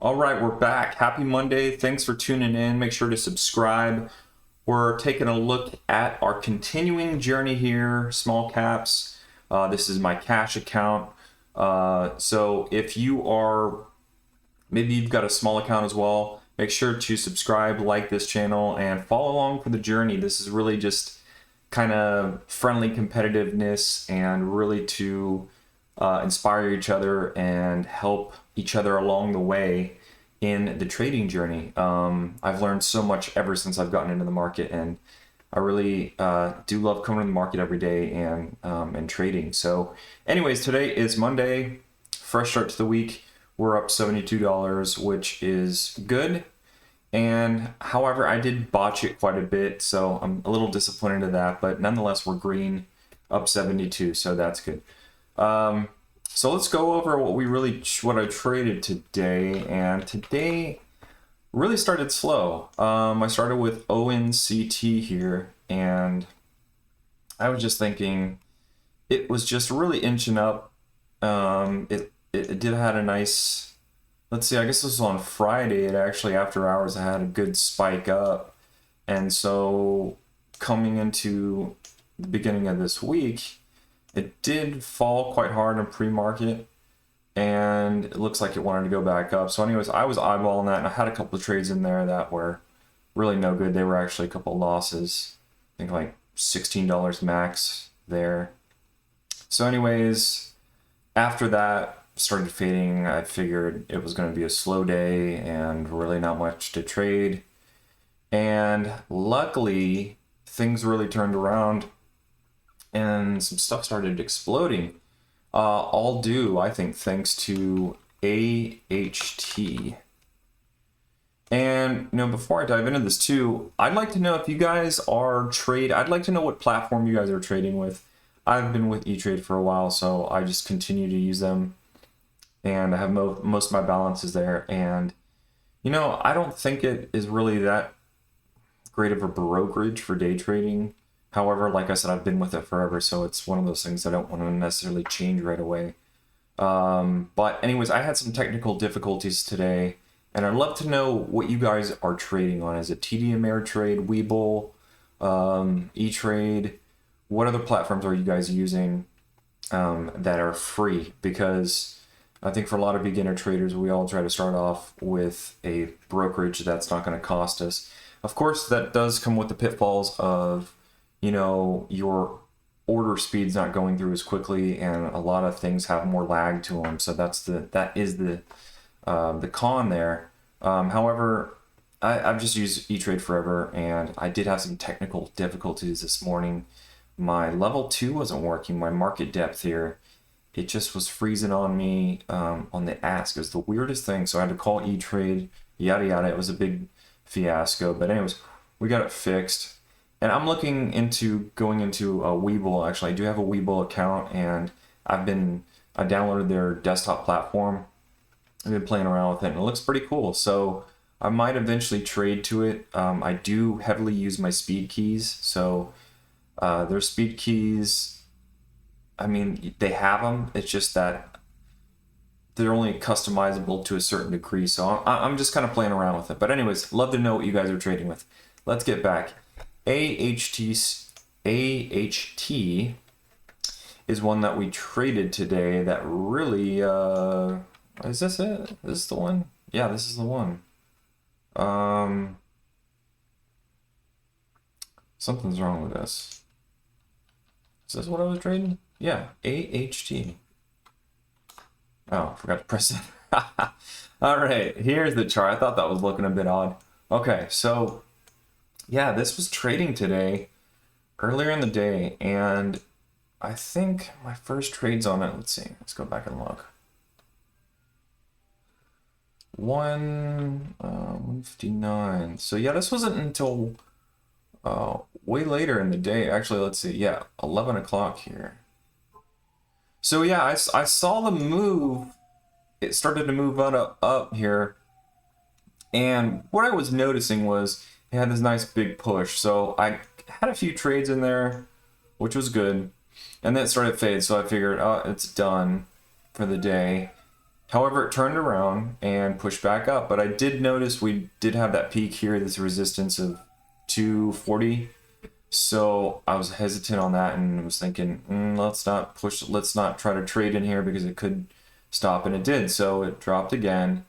All right, we're back. Happy Monday. Thanks for tuning in. Make sure to subscribe. We're taking a look at our continuing journey here, small caps. This is my cash account. So if you are, maybe you've got a small account as well, make sure to subscribe, like this channel, and follow along for the journey. This is really just kind of friendly competitiveness and really to inspire each other and help each other along the way in the trading journey. I've learned so much ever since I've gotten into the market, and I really do love coming to the market every day and trading. So anyways, today is Monday, fresh start to the week. We're up $72, which is good. And however, I did botch it quite a bit, so I'm a little disappointed in that, but nonetheless, we're green, up 72, so that's good. So let's go over what I traded today, and today really started slow. I started with ONCT here, and I was just thinking it was just really inching up. It did had a nice, let's see, I guess this was on Friday. It actually, after hours, I had a good spike up. And so coming into the beginning of this week, it did fall quite hard in pre-market, and it looks like it wanted to go back up. So anyways, I was eyeballing that, and I had a couple of trades in there that were really no good. They were actually a couple of losses. I think like $16 max there. So anyways, after that started fading, I figured it was going to be a slow day and really not much to trade. And luckily, things really turned around and some stuff started exploding. All due, I think, thanks to AHT. And before I dive into this too, I'd like to know if you guys are I'd like to know what platform you guys are trading with. I've been with E-Trade for a while, so I just continue to use them, and I have most of my balances there. And I don't think it is really that great of a brokerage for day trading. However, like I said, I've been with it forever, so it's one of those things I don't want to necessarily change right away. But anyways, I had some technical difficulties today, and I'd love to know what you guys are trading on. Is it TD Ameritrade, Webull, E-Trade? What other platforms are you guys using that are free? Because I think for a lot of beginner traders, we all try to start off with a brokerage that's not going to cost us. Of course, that does come with the pitfalls of your order speed's not going through as quickly, and a lot of things have more lag to them. So that is the con there. However, I've just used E-Trade forever, and I did have some technical difficulties this morning. My level 2 wasn't working. My market depth here, it just was freezing on me on the ask. It was the weirdest thing. So I had to call E-Trade, yada yada. It was a big fiasco. But anyways, we got it fixed. And I'm looking into going into a Webull. Actually, I do have a Webull account, and I downloaded their desktop platform. I've been playing around with it, and it looks pretty cool. So I might eventually trade to it. I do heavily use my speed keys. So their speed keys, I mean, they have them. It's just that they're only customizable to a certain degree. So I'm just kind of playing around with it. But anyways, love to know what you guys are trading with. Let's get back. AHT is one that we traded today that really, is this it? Is this the one? Yeah, this is the one. Something's wrong with this. Is this what I was trading? Yeah, AHT. Oh, I forgot to press it. All right, here's the chart. I thought that was looking a bit odd. Okay, so yeah, this was trading today, earlier in the day, and I think my first trade's on it. Let's see. Let's go back and look. 159. So yeah, this wasn't until way later in the day. Actually, let's see. Yeah, 11 o'clock here. So yeah, I saw the move. It started to move up here, and what I was noticing was it had this nice big push. So I had a few trades in there, which was good, and then it started to fade. So I figured, oh, it's done for the day. However, it turned around and pushed back up. But I did notice we did have that peak here, this resistance of 240. So I was hesitant on that and was thinking, let's not try to trade in here because it could stop, and it did. So it dropped again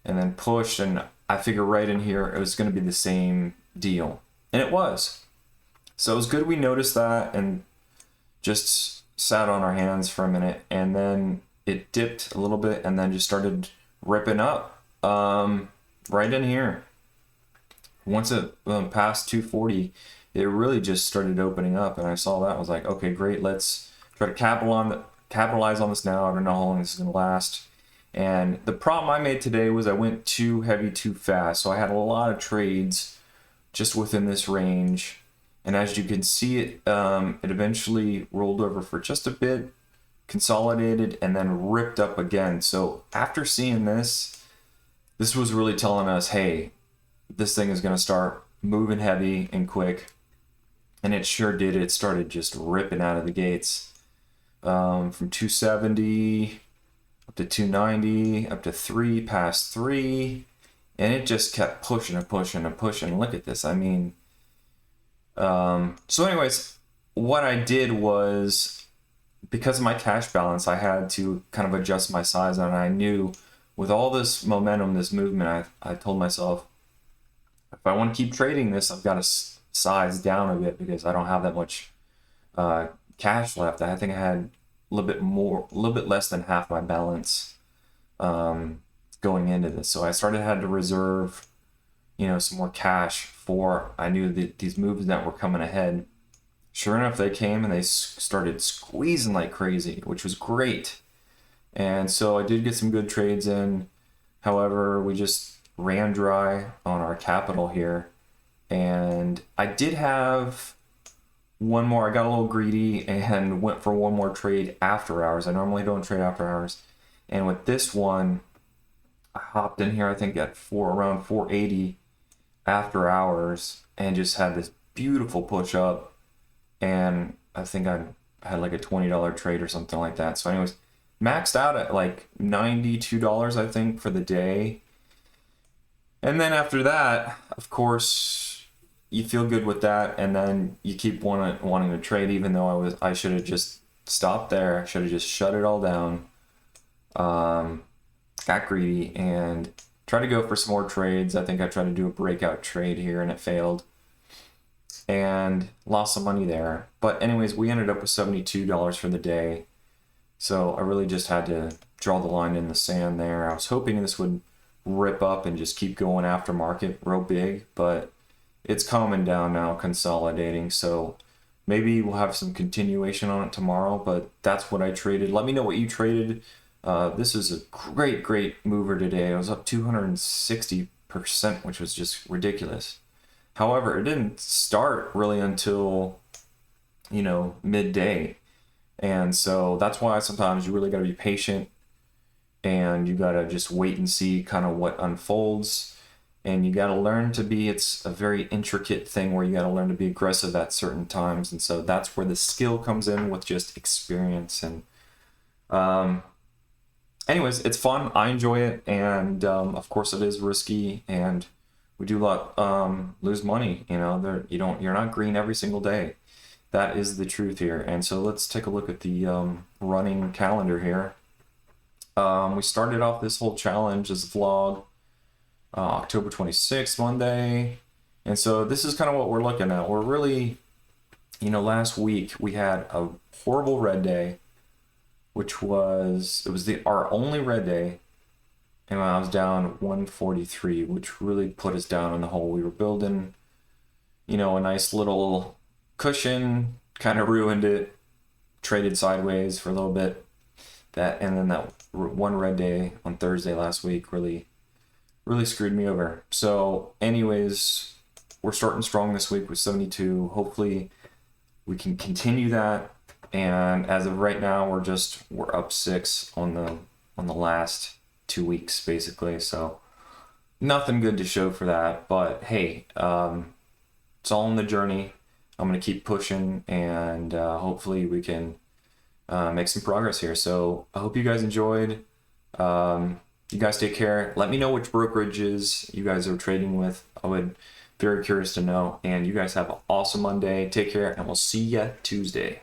and then pushed, and I figured right in here it was going to be the same deal, and it was. So it was good we noticed that and just sat on our hands for a minute, and then it dipped a little bit and then just started ripping up right in here. Once it passed 240, it really just started opening up, and I saw that. I was like, okay, great, let's try to capitalize on this now. I don't know how long this is going to last. And the problem I made today was I went too heavy too fast, so I had a lot of trades just within this range. And as you can see, it eventually rolled over for just a bit, consolidated, and then ripped up again. So after seeing this was really telling us, hey, this thing is going to start moving heavy and quick. And it sure did. It started just ripping out of the gates from 270 up to 290, up to 3, past 3. And it just kept pushing and pushing and pushing. Look at this. I mean, so anyways, what I did was, because of my cash balance, I had to kind of adjust my size. And I knew with all this momentum, this movement, I told myself, if I want to keep trading this, I've got to size down a bit because I don't have that much cash left. I think I had a little bit less than half my balance going into this. So I had to reserve, some more cash for, I knew that these moves that were coming ahead. Sure enough, they came and they started squeezing like crazy, which was great. And so I did get some good trades in. However, we just ran dry on our capital here. And I did have one more. I got a little greedy and went for one more trade after hours. I normally don't trade after hours. And with this one, I hopped in here, I think at around 480 after hours, and just had this beautiful push up. And I think I had like a $20 trade or something like that. So anyways, maxed out at like $92, I think, for the day. And then after that, of course, you feel good with that, and then you keep wanting to trade, even though I should have just stopped there. I should have just shut it all down. Got greedy and tried to go for some more trades. I think I tried to do a breakout trade here and it failed, and lost some money there. But anyways, we ended up with $72 for the day. So I really just had to draw the line in the sand there. I was hoping this would rip up and just keep going after market real big, but it's calming down now, consolidating. So maybe we'll have some continuation on it tomorrow, but that's what I traded. Let me know what you traded. This is a great mover today. I was up 260%, which was just ridiculous. However, it didn't start really until, midday. And so that's why sometimes you really got to be patient, and you got to just wait and see kind of what unfolds. And you got to learn to be, it's a very intricate thing where you got to learn to be aggressive at certain times. And so that's where the skill comes in with just experience. And anyways, it's fun. I enjoy it. And of course it is risky, and we do lose money. You're not green every single day. That is the truth here. And so let's take a look at the running calendar here. We started off this whole challenge as a vlog October 26th, Monday. And so this is kind of what we're looking at. We're really, last week we had a horrible red day, which was, our only red day. And I was down 143, which really put us down in the hole. We were building, a nice little cushion, kind of ruined it, traded sideways for a little bit. And then that one red day on Thursday last week really screwed me over. So anyways, we're starting strong this week with 72. Hopefully we can continue that. And as of right now, we're up 6 on the last 2 weeks, basically. So nothing good to show for that, but hey, it's all in the journey. I'm going to keep pushing, and hopefully we can make some progress here. So I hope you guys enjoyed. You guys take care. Let me know which brokerages you guys are trading with. I would very curious to know. And you guys have an awesome Monday. Take care, and we'll see ya Tuesday.